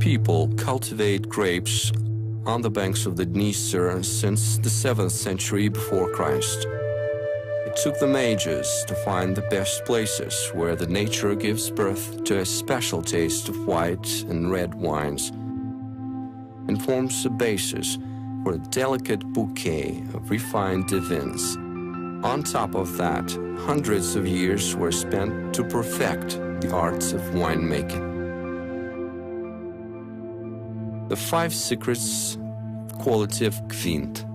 people cultivate grapes on the banks of the Dniester since the 7th century before Christ. It took them ages to find the best places where the nature gives birth to a special taste of white and red wines and forms a basis for a delicate bouquet of refined divins. On top of that, hundreds of years were spent to perfect the arts of winemaking. The 5 secrets of quality of KVINT.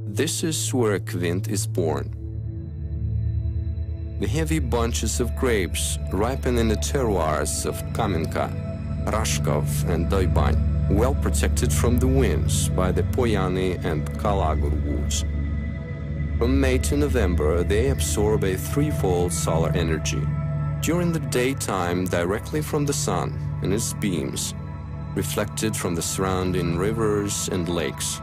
This is where KVINT is born. The heavy bunches of grapes ripen in the terroirs of Kamenka, Rashkov and Divin, well protected from the winds by the Poyani and Kalagur woods. From May to November, they absorb a threefold solar energy. During the daytime, directly from the sun and its beams, reflected from the surrounding rivers and lakes,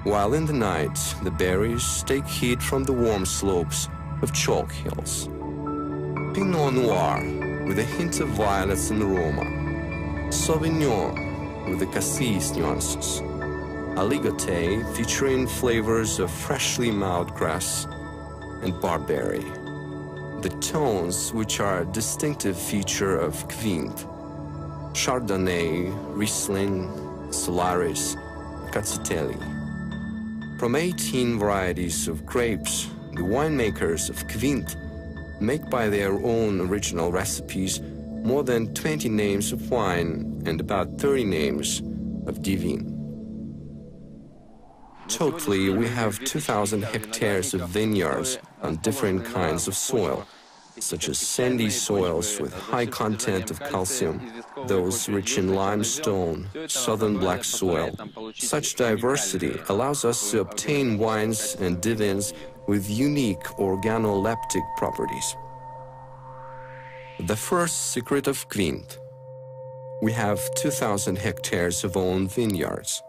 while in the night, the berries take heat from the warm slopes of chalk hills. Pinot Noir, with a hint of violets and aroma. Sauvignon, with the cassis nuances. Aligoté, featuring flavors of freshly mowed grass and barberry. The tones, which are a distinctive feature of KVINT. Chardonnay, Riesling, Solaris, Cacitelli. From 18 varieties of grapes, the winemakers of KVINT make by their own original recipes more than 20 names of wine and about 30 names of divin. Totally, we have 2,000 hectares of vineyards on different kinds of soil, such as sandy soils with high content of calcium, those rich in limestone, southern black soil. Such diversity allows us to obtain wines and divins with unique organoleptic properties. The first secret of KVINT. We have 2,000 hectares of own vineyards.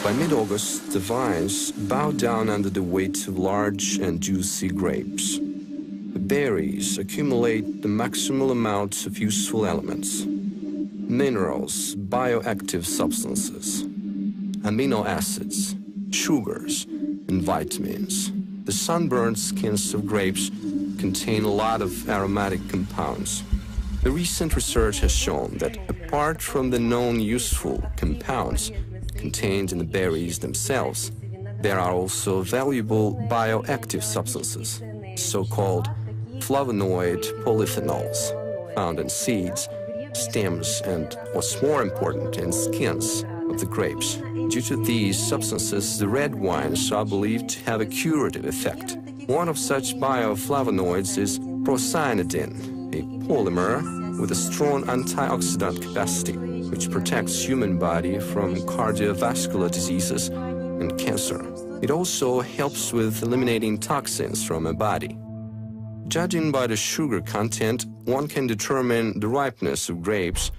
By mid-August, the vines bow down under the weight of large and juicy grapes. The berries accumulate the maximal amounts of useful elements, minerals, bioactive substances, amino acids, sugars, and vitamins. The sunburned skins of grapes contain a lot of aromatic compounds. The recent research has shown that apart from the known useful compounds contained in the berries themselves, there are also valuable bioactive substances, so-called flavonoid polyphenols, found in seeds, stems, and, what's more important, in skins of the grapes. Due to these substances, the red wines are believed to have a curative effect. One of such bioflavonoids is procyanidin, a polymer with a strong antioxidant capacity, which protects human body from cardiovascular diseases and cancer. It also helps with eliminating toxins from a body. Judging by the sugar content, one can determine the ripeness of grapes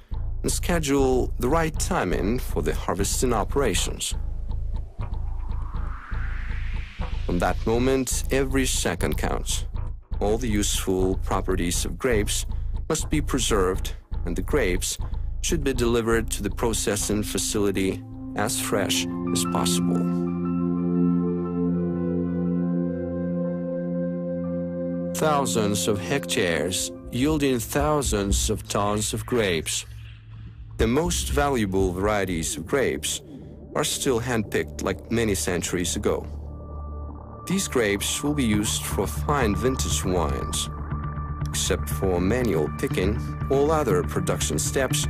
and schedule the right timing for the harvesting operations. From that moment, every second counts. All the useful properties of grapes must be preserved, and the grapes should be delivered to the processing facility as fresh as possible. Thousands of hectares yielding thousands of tons of grapes. The most valuable varieties of grapes are still handpicked like many centuries ago. These grapes will be used for fine vintage wines. Except for manual picking, all other production steps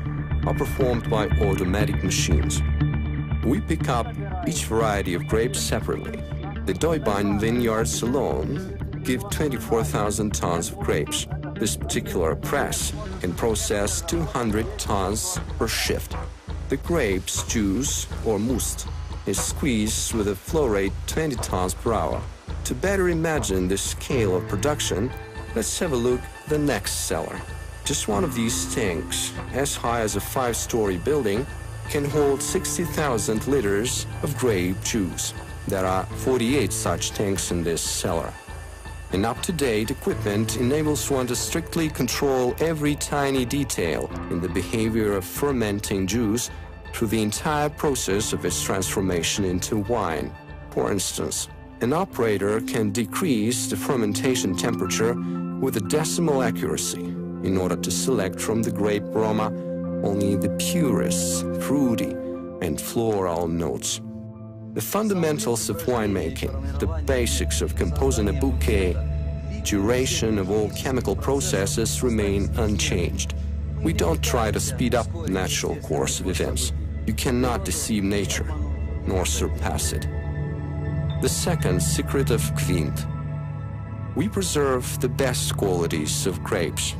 are performed by automatic machines. We pick up each variety of grapes separately. The Divin vineyards alone give 24,000 tons of grapes. This particular press can process 200 tons per shift. The grapes juice, or must, is squeezed with a flow rate 20 tons per hour. To better imagine the scale of production, let's have a look at the next cellar. Just one of these tanks, as high as a 5-story building, can hold 60,000 liters of grape juice. There are 48 such tanks in this cellar. And up-to-date equipment enables one to strictly control every tiny detail in the behavior of fermenting juice through the entire process of its transformation into wine. For instance, an operator can decrease the fermentation temperature with a decimal accuracy in order to select from the grape aroma only the purest, fruity, and floral notes. The fundamentals of winemaking, the basics of composing a bouquet, duration of all chemical processes remain unchanged. We don't try to speed up the natural course of events. You cannot deceive nature, nor surpass it. The second secret of KVINT. We preserve the best qualities of grapes.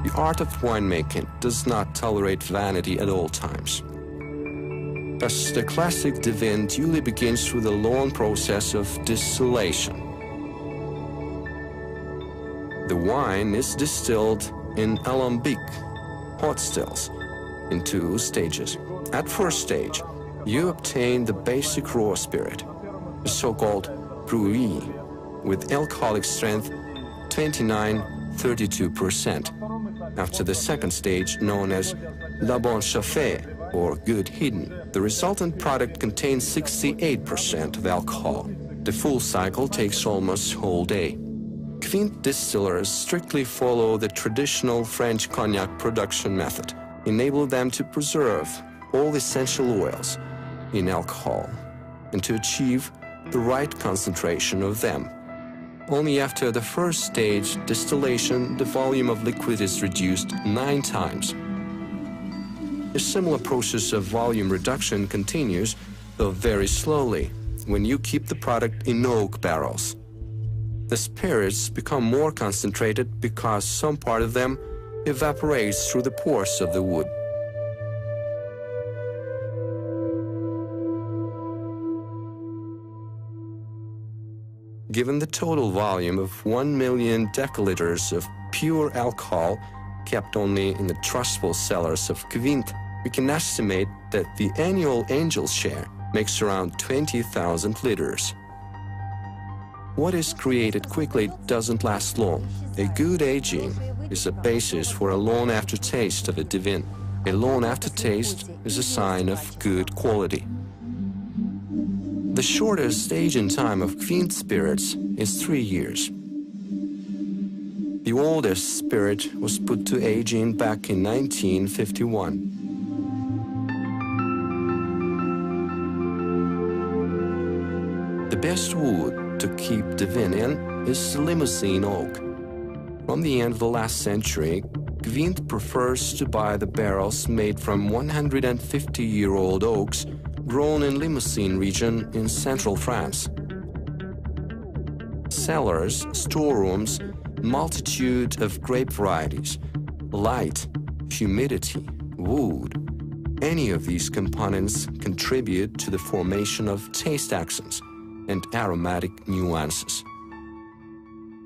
The art of winemaking does not tolerate vanity at all times. Thus, the classic divin duly begins with a long process of distillation. The wine is distilled in alambic, hot stills, in 2 stages. At first stage, you obtain the basic raw spirit, the so-called bruit, with alcoholic strength 29–32%. After the second stage, known as la bonne chauffée, or good hidden, the resultant product contains 68% of alcohol. The full cycle takes almost whole day. KVINT distillers strictly follow the traditional French cognac production method, enable them to preserve all essential oils in alcohol and to achieve the right concentration of them. Only after the first stage distillation, the volume of liquid is reduced 9 times. A similar process of volume reduction continues, though very slowly, when you keep the product in oak barrels. The spirits become more concentrated because some part of them evaporates through the pores of the wood. Given the total volume of 1 million decaliters of pure alcohol kept only in the Tiraspol cellars of KVINT, we can estimate that the annual angel share makes around 20,000 liters. What is created quickly doesn't last long. A good aging is a basis for a long aftertaste of a divin. A long aftertaste is a sign of good quality. The shortest aging time of KVINT spirits is 3 years. The oldest spirit was put to aging back in 1951. The best wood to keep divin in is Limousin oak. From the end of the last century, KVINT prefers to buy the barrels made from 150-year-old oaks grown in Limousin region in central France. Cellars, storerooms, multitude of grape varieties, light, humidity, wood. Any of these components contribute to the formation of taste accents and aromatic nuances.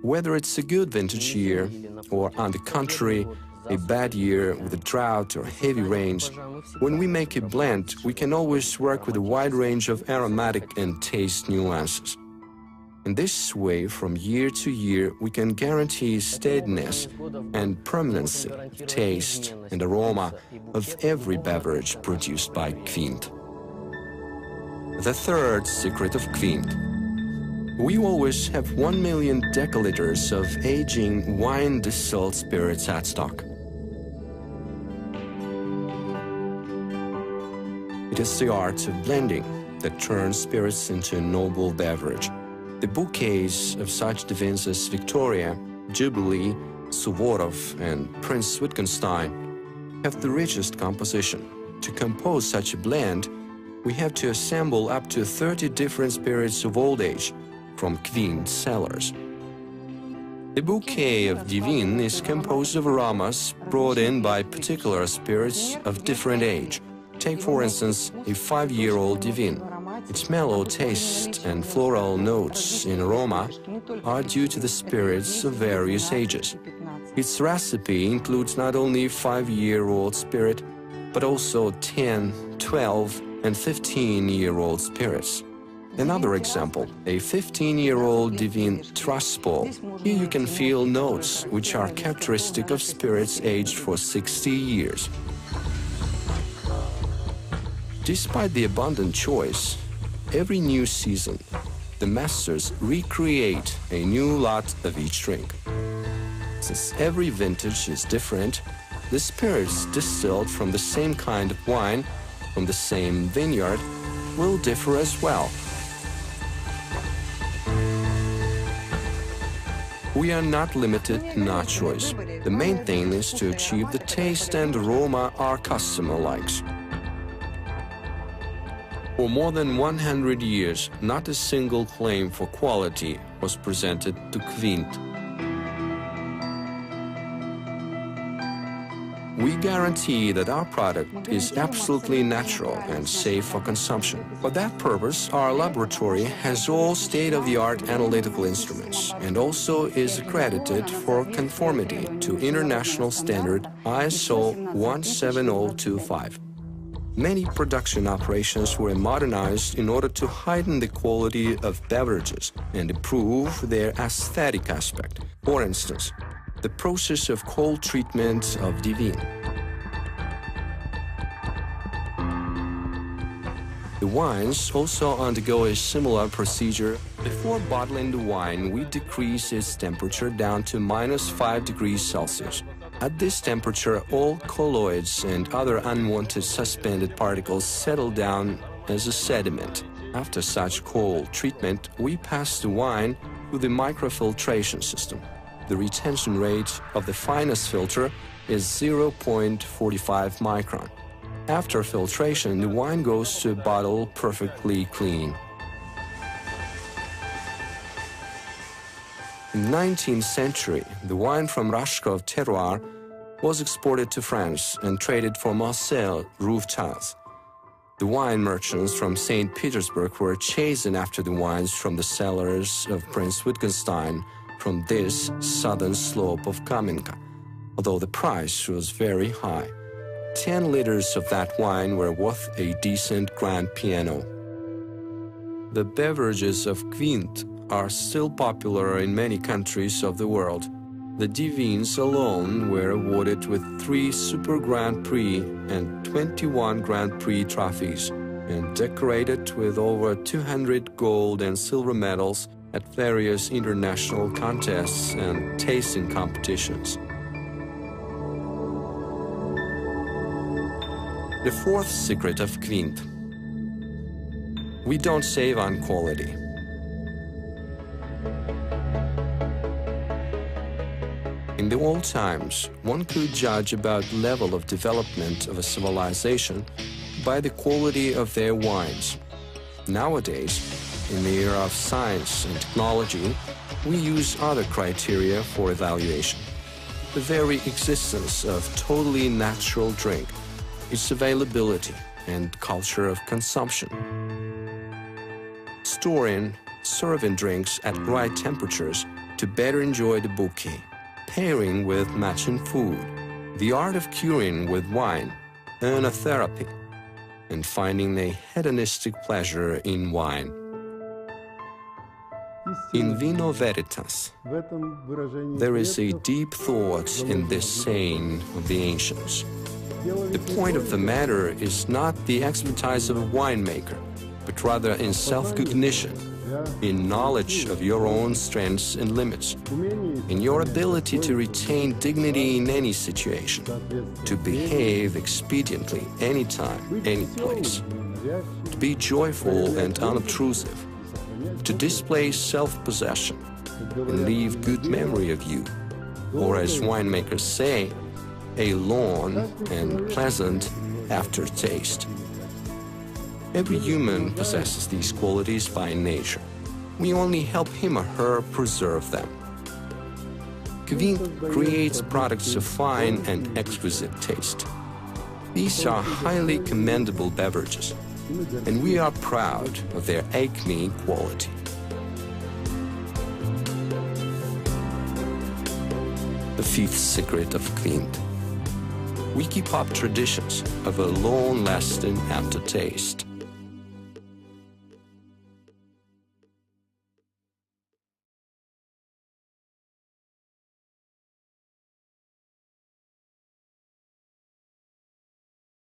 Whether it's a good vintage year or, on the contrary, a bad year with a drought or heavy rains, when we make a blend, we can always work with a wide range of aromatic and taste nuances. In this way, from year to year, we can guarantee steadiness and permanency of taste and aroma of every beverage produced by KVINT. The third secret of KVINT. We always have 1 million decaliters of aging wine distilled spirits at stock. It is the art of blending that turns spirits into a noble beverage. The bouquets of such divins as Victoria, Jubilee, Suvorov, and Prince Wittgenstein have the richest composition. To compose such a blend, we have to assemble up to 30 different spirits of old age from KVINT cellars. The bouquet of divin is composed of aromas brought in by particular spirits of different age. Take, for instance, a 5-year-old divin. Its mellow taste and floral notes in aroma are due to the spirits of various ages. Its recipe includes not only 5-year-old spirit, but also 10, 12, and 15-year-old spirits. Another example, a 15-year-old divin Tiraspol. Here you can feel notes which are characteristic of spirits aged for 60 years. Despite the abundant choice, every new season, the masters recreate a new lot of each drink. Since every vintage is different, the spirits distilled from the same kind of wine, from the same vineyard, will differ as well. We are not limited in our choice. The main thing is to achieve the taste and aroma our customer likes. For more than 100 years, not a single claim for quality was presented to KVINT. We guarantee that our product is absolutely natural and safe for consumption. For that purpose, our laboratory has all state-of-the-art analytical instruments and also is accredited for conformity to international standard ISO 17025. Many production operations were modernized in order to heighten the quality of beverages and improve their aesthetic aspect. For instance, the process of cold treatment of divin. The wines also undergo a similar procedure. Before bottling the wine, we decrease its temperature down to -5 degrees Celsius. At this temperature, all colloids and other unwanted suspended particles settle down as a sediment. After such cold treatment, we pass the wine through the microfiltration system. The retention rate of the finest filter is 0.45 micron. After filtration, the wine goes to a bottle perfectly clean. In the 19th century, the wine from Rashkov terroir was exported to France and traded for Marseille roof tiles. The wine merchants from St. Petersburg were chasing after the wines from the cellars of Prince Wittgenstein from this southern slope of Kamenka, although the price was very high. 10 liters of that wine were worth a decent grand piano. The beverages of KVINT are still popular in many countries of the world. The divins alone were awarded with 3 Super Grand Prix and 21 Grand Prix trophies, and decorated with over 200 gold and silver medals at various international contests and tasting competitions. The fourth secret of KVINT: we don't save on quality. In the old times, one could judge about the level of development of a civilization by the quality of their wines. Nowadays, in the era of science and technology, we use other criteria for evaluation. The very existence of totally natural drink, its availability and culture of consumption. Storing, serving drinks at right temperatures to better enjoy the bouquet. Pairing with matching food, the art of curing with wine, therapy, and finding a hedonistic pleasure in wine. In vino veritas, there is a deep thought in this saying of the ancients. The point of the matter is not the expertise of a winemaker, but rather in self-cognition, in knowledge of your own strengths and limits, in your ability to retain dignity in any situation, to behave expediently anytime, any place, to be joyful and unobtrusive, to display self-possession and leave good memory of you, or as winemakers say, a long and pleasant aftertaste. Every human possesses these qualities by nature. We only help him or her preserve them. KVINT creates products of fine and exquisite taste. These are highly commendable beverages, and we are proud of their acme quality. The fifth secret of KVINT: we keep up traditions of a long-lasting aftertaste.